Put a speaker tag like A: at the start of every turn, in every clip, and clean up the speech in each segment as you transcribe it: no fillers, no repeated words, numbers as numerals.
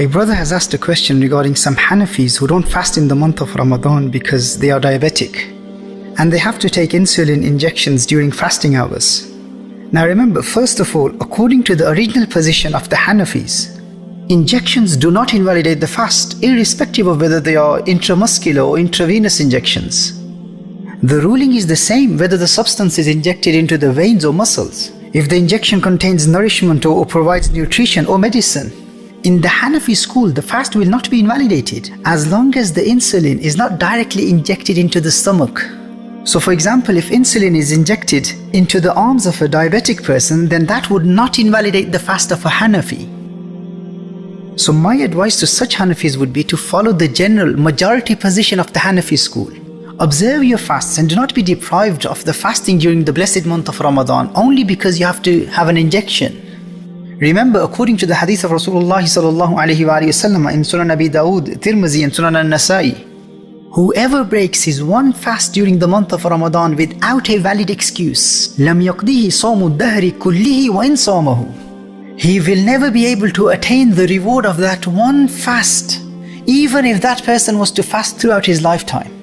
A: A brother has asked a question regarding some Hanafis who don't fast in the month of Ramadan because they are diabetic and they have to take insulin injections during fasting hours. Now remember, first of all, according to the original position of the Hanafis, injections do not invalidate the fast, irrespective of whether they are intramuscular or intravenous injections. The ruling is the same whether the substance is injected into the veins or muscles. If the injection contains nourishment or provides nutrition or medicine, in the Hanafi school, the fast will not be invalidated as long as the insulin is not directly injected into the stomach. So for example, if insulin is injected into the arms of a diabetic person, then that would not invalidate the fast of a Hanafi. So my advice to such Hanafis would be to follow the general majority position of the Hanafi school. Observe your fasts and do not be deprived of the fasting during the blessed month of Ramadan only because you have to have an injection. Remember, according to the hadith of Rasulullah sallallahu alaihi wasallam in Sunan Abi Dawood, Tirmizi and Sunan An-Nasai, whoever breaks his one fast during the month of Ramadan without a valid excuse, لَمْ يَقْضِهِ صَوْمُ الدَّهْرِ كُلِّهِ وَإِنْ صَامَهُ, he will never be able to attain the reward of that one fast, even if that person was to fast throughout his lifetime.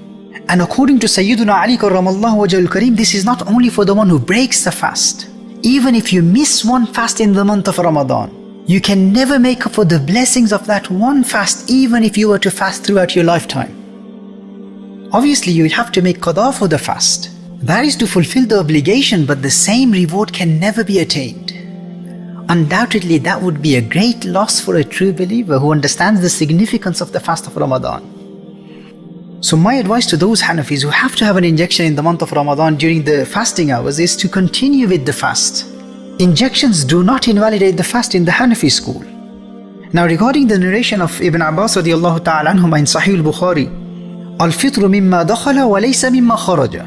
A: And according to Sayyiduna Ali karramallahu wajhul kareem, this is not only for the one who breaks the fast. Even if you miss one fast in the month of Ramadan, you can never make up for the blessings of that one fast, even if you were to fast throughout your lifetime. Obviously, you will have to make qada for the fast. That is to fulfill the obligation, but the same reward can never be attained. Undoubtedly, that would be a great loss for a true believer who understands the significance of the fast of Ramadan. So my advice to those Hanafis who have to have an injection in the month of Ramadan during the fasting hours is to continue with the fast. Injections do not invalidate the fast in the Hanafi school. Now regarding the narration of Ibn Abbas radiallahu ta'ala anhuma in Sahih al-Bukhari, al-fitru mimma dakhala wa laysa mimma kharaja.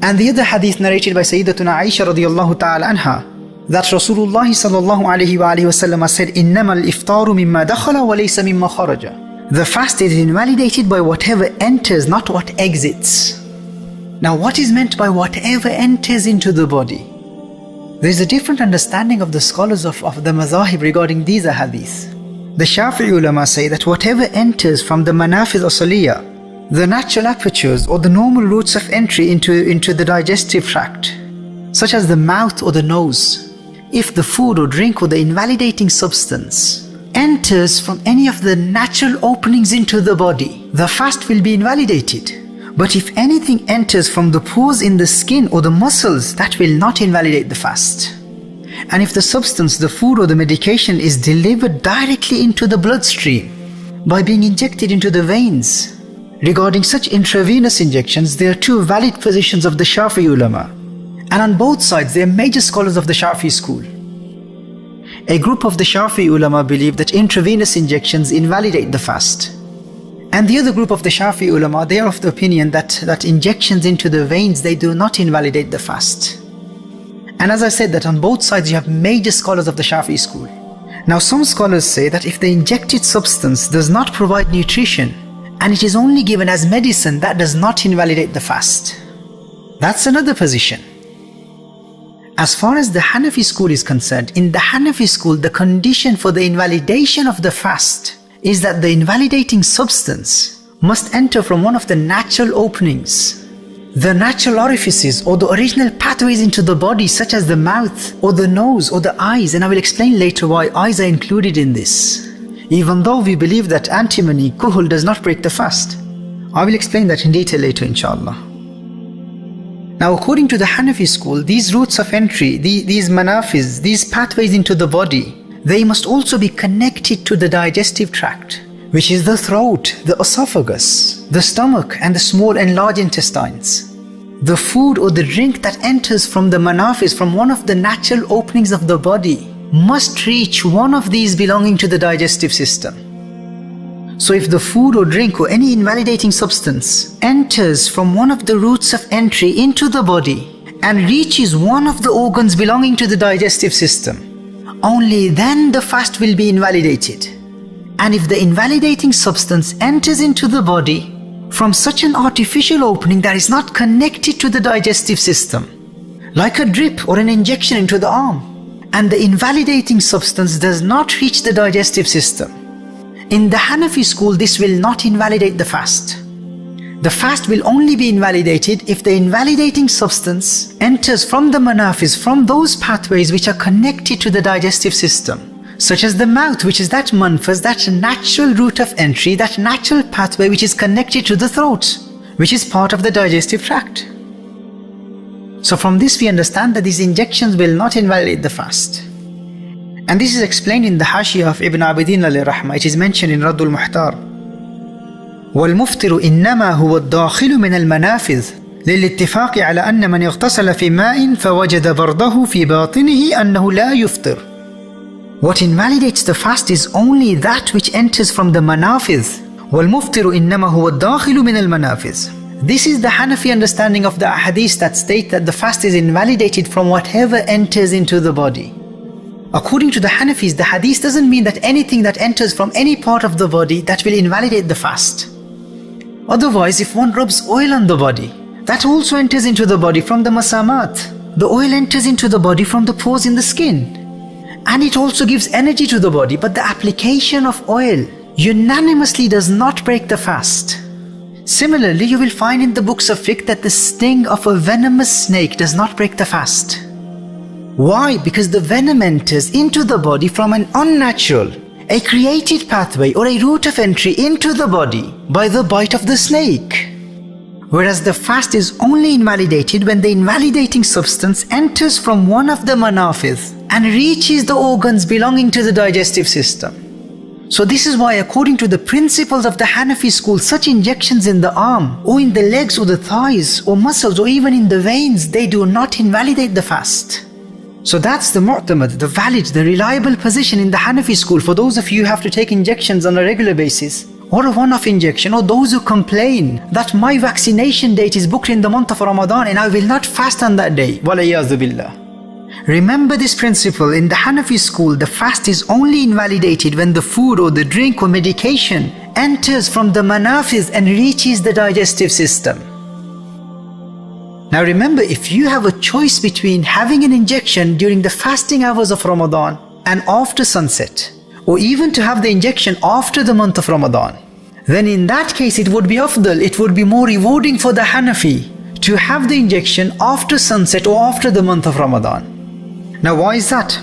A: And the other hadith narrated by Sayyidatuna Aisha radiallahu ta'ala anha, that Rasulullah sallallahu alayhi wa sallam said, innama al-iftaru mimma dakhala wa laysa mimma kharaja. The fast is invalidated by whatever enters, not what exits. Now what is meant by whatever enters into the body? There is a different understanding of the scholars of the mazahib regarding these ahadith. The Shafi'i ulama say that whatever enters from the manafidh asaliya, the natural apertures or the normal routes of entry into the digestive tract, such as the mouth or the nose, if the food or drink or the invalidating substance enters from any of the natural openings into the body, the fast will be invalidated. But if anything enters from the pores in the skin or the muscles, that will not invalidate the fast. And if the substance, the food or the medication is delivered directly into the bloodstream by being injected into the veins, regarding such intravenous injections, there are two valid positions of the Shafi'i ulama. And on both sides, they are major scholars of the Shafi'i school. A group of the Shafi'i ulama believe that intravenous injections invalidate the fast. And the other group of the Shafi'i ulama, they are of the opinion that injections into the veins, they do not invalidate the fast. And as I said, that on both sides you have major scholars of the Shafi'i school. Now some scholars say that if the injected substance does not provide nutrition and it is only given as medicine, that does not invalidate the fast. That's another position. As far as the Hanafi school is concerned, in the Hanafi school, the condition for the invalidation of the fast is that the invalidating substance must enter from one of the natural openings, the natural orifices or the original pathways into the body, such as the mouth or the nose or the eyes. And I will explain later why eyes are included in this, even though we believe that antimony, kuhul, does not break the fast. I will explain that in detail later, inshallah. Now according to the Hanafi school, these routes of entry, these manafiz, these pathways into the body, they must also be connected to the digestive tract, which is the throat, the esophagus, the stomach and the small and large intestines. The food or the drink that enters from the manafiz, from one of the natural openings of the body, must reach one of these belonging to the digestive system. So if the food or drink or any invalidating substance enters from one of the routes of entry into the body and reaches one of the organs belonging to the digestive system, only then the fast will be invalidated. And if the invalidating substance enters into the body from such an artificial opening that is not connected to the digestive system, like a drip or an injection into the arm, and the invalidating substance does not reach the digestive system, In the Hanafi school, this will not invalidate the fast. The fast will only be invalidated if the invalidating substance enters from the manafiz, from those pathways which are connected to the digestive system, such as the mouth, which is that manfaz, that natural route of entry, that natural pathway which is connected to the throat, which is part of the digestive tract. So from this we understand that these injections will not invalidate the fast. And this is explained in the Hashiyah of Ibn Abidin alayhi rahmah. It is mentioned in Raddul Muhtar. والمفطر إنما هو الداخل من المنافذ للاتفاق على أن من اغتسل في ماء فوجد برده في باطنه أنه لا يفطر. What invalidates the fast is only that which enters from the manafidh. وَالْمُفْطِرُ إِنَّمَا هُوَ الدَّاخِلُ مِنَ الْمَنَافِذِ. This is the Hanafi understanding of the ahadith that state that the fast is invalidated from whatever enters into the body. According to the Hanafis, the hadith doesn't mean that anything that enters from any part of the body that will invalidate the fast. Otherwise, if one rubs oil on the body, that also enters into the body from the masamat. The oil enters into the body from the pores in the skin. And it also gives energy to the body, but the application of oil unanimously does not break the fast. Similarly, you will find in the books of fiqh that the sting of a venomous snake does not break the fast. Why? Because the venom enters into the body from an unnatural, a created pathway or a route of entry into the body by the bite of the snake. Whereas the fast is only invalidated when the invalidating substance enters from one of the manafidh and reaches the organs belonging to the digestive system. So this is why, according to the principles of the Hanafi school, such injections in the arm or in the legs or the thighs or muscles or even in the veins, they do not invalidate the fast. So that's the mu'tamad, the valid, the reliable position in the Hanafi school for those of you who have to take injections on a regular basis, or a one-off injection, or those who complain that my vaccination date is booked in the month of Ramadan and I will not fast on that day. Walayyazu billah. Remember this principle, in the Hanafi school, the fast is only invalidated when the food or the drink or medication enters from the manafiz and reaches the digestive system. Now remember, if you have a choice between having an injection during the fasting hours of Ramadan and after sunset, or even to have the injection after the month of Ramadan, then in that case it would be afdal, it would be more rewarding for the Hanafi to have the injection after sunset or after the month of Ramadan. Now why is that?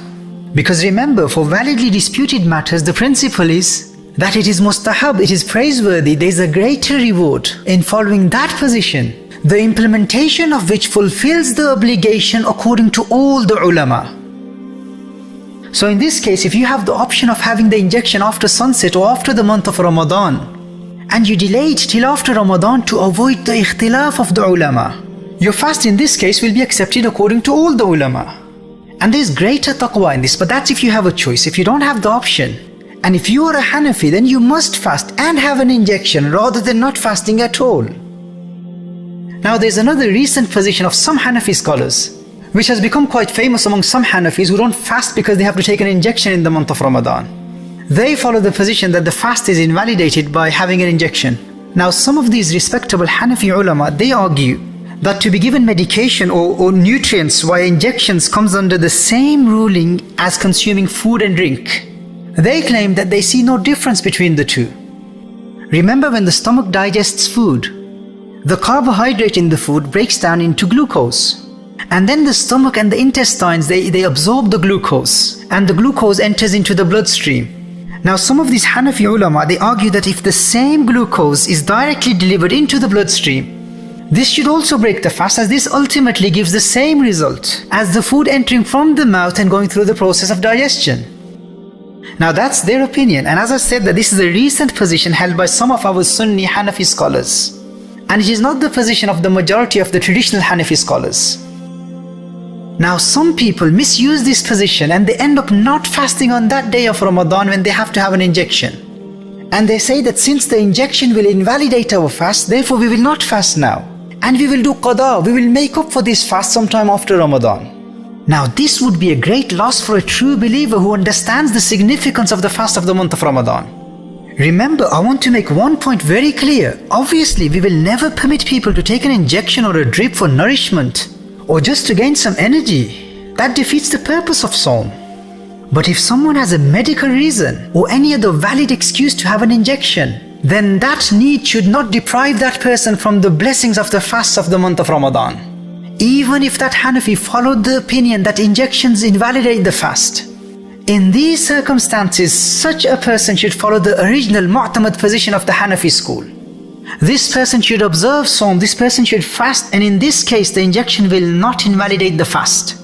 A: Because remember, for validly disputed matters, the principle is that it is mustahab, it is praiseworthy, there is a greater reward in following that position, the implementation of which fulfills the obligation according to all the ulama. So in this case, if you have the option of having the injection after sunset or after the month of Ramadan, and you delay it till after Ramadan to avoid the ikhtilaf of the ulama, your fast in this case will be accepted according to all the ulama. And there is greater taqwa in this, but that's if you have a choice. If you don't have the option, and if you are a Hanafi, then you must fast and have an injection rather than not fasting at all. Now there's another recent position of some Hanafi scholars, which has become quite famous among some Hanafis who don't fast because they have to take an injection in the month of Ramadan. They follow the position that the fast is invalidated by having an injection. Now some of these respectable Hanafi ulama, they argue that to be given medication or nutrients via injections comes under the same ruling as consuming food and drink. They claim that they see no difference between the two. Remember, when the stomach digests food, the carbohydrate in the food breaks down into glucose. And then the stomach and the intestines, they absorb the glucose, and the glucose enters into the bloodstream. Now some of these Hanafi ulama, they argue that if the same glucose is directly delivered into the bloodstream, this should also break the fast, as this ultimately gives the same result as the food entering from the mouth and going through the process of digestion. Now that's their opinion, and as I said, that this is a recent position held by some of our Sunni Hanafi scholars, and it is not the position of the majority of the traditional Hanafi scholars. Now some people misuse this position and they end up not fasting on that day of Ramadan when they have to have an injection. And they say that since the injection will invalidate our fast, therefore we will not fast now. And we will do qada, we will make up for this fast sometime after Ramadan. Now this would be a great loss for a true believer who understands the significance of the fast of the month of Ramadan. Remember, I want to make one point very clear. Obviously, we will never permit people to take an injection or a drip for nourishment or just to gain some energy. That defeats the purpose of Sawm. But if someone has a medical reason or any other valid excuse to have an injection, then that need should not deprive that person from the blessings of the fast of the month of Ramadan. Even if that Hanafi followed the opinion that injections invalidate the fast. In these circumstances, such a person should follow the original mu'tamad position of the Hanafi school. This person should observe Sawm, this person should fast, and in this case the injection will not invalidate the fast.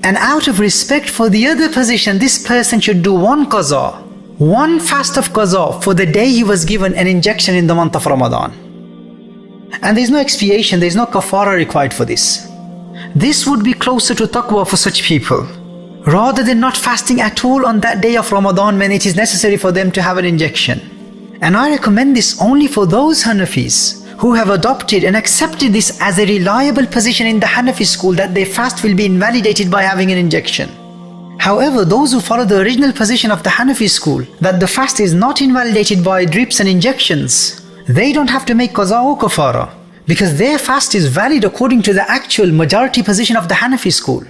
A: And out of respect for the other position, this person should do one qaza, one fast of qaza for the day he was given an injection in the month of Ramadan. And there is no expiation, there is no kafara required for this. This would be closer to taqwa for such people, rather than not fasting at all on that day of Ramadan when it is necessary for them to have an injection. And I recommend this only for those Hanafis who have adopted and accepted this as a reliable position in the Hanafi school, that their fast will be invalidated by having an injection. However, those who follow the original position of the Hanafi school, that the fast is not invalidated by drips and injections, they don't have to make qaza or kafara, because their fast is valid according to the actual majority position of the Hanafi school.